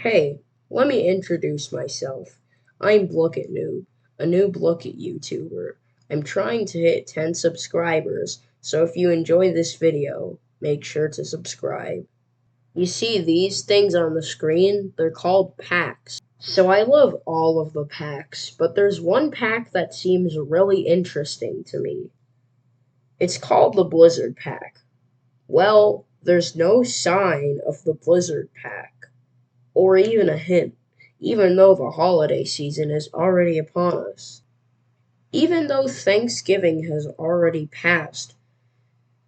Hey, let me introduce myself. I'm Blooket Noob, a new Blooket YouTuber. I'm trying to hit 10 subscribers, so if you enjoy this video, make sure to subscribe. You see these things on the screen? They're called packs. So I love all of the packs, but there's one pack that seems really interesting to me. It's called the Blizzard Pack. Well, there's no sign of the Blizzard Pack, or even a hint, even though the holiday season is already upon us. Even though Thanksgiving has already passed,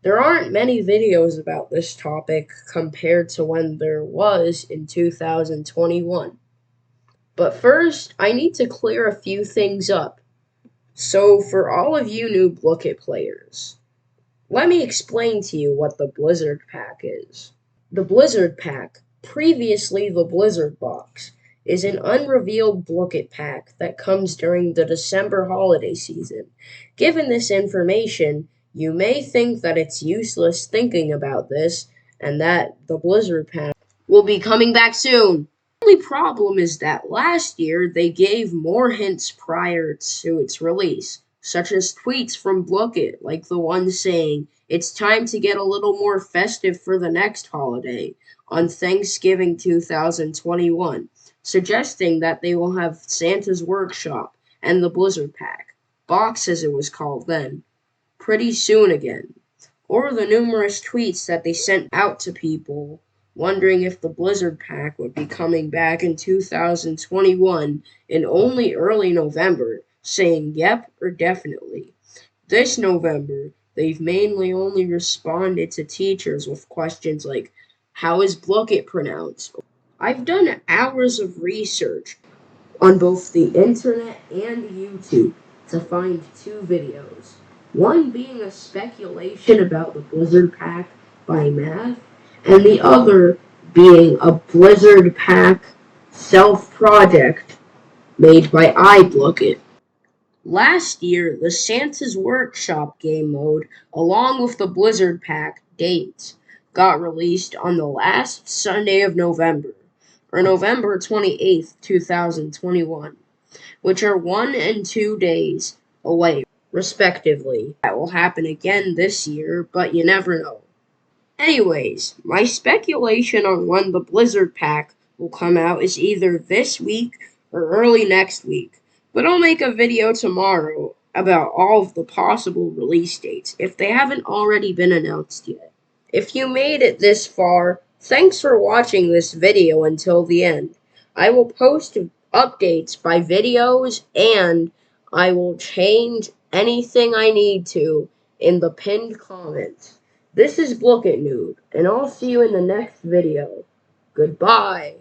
there aren't many videos about this topic compared to when there was in 2021. But first, I need to clear a few things up. So, for all of you new Blooket players, let me explain to you what the Blizzard Pack is. The Blizzard Pack, previously the Blizzard Box, is an unrevealed Blooket pack that comes during the December holiday season. Given this information, you may think that it's useless thinking about this and that the Blizzard Pack will be coming back soon. The only problem is that last year they gave more hints prior to its release, such as tweets from Blooket, like the one saying, "It's time to get a little more festive for the next holiday," on Thanksgiving 2021, suggesting that they will have Santa's Workshop and the Blizzard Pack, Box as it was called then, pretty soon again. Or the numerous tweets that they sent out to people wondering if the Blizzard Pack would be coming back in 2021 in only early November, saying yep or definitely. This November, they've mainly only responded to teachers with questions like, "How is Blooket pronounced?" I've done hours of research on both the internet and YouTube to find two videos. One being a speculation about the Blizzard Pack by Math, and the other being a Blizzard Pack self-project made by iBlookit. Last year, the Santa's Workshop game mode, along with the Blizzard Pack dates, got released on the last Sunday of November, or November 28th, 2021, which are 1 and 2 days away, respectively. That will happen again this year, but you never know. Anyways, my speculation on when the Blizzard Pack will come out is either this week or early next week, but I'll make a video tomorrow about all of the possible release dates if they haven't already been announced yet. If you made it this far, thanks for watching this video until the end. I will post updates by videos and I will change anything I need to in the pinned comments. This is Blooket Noob, and I'll see you in the next video. Goodbye.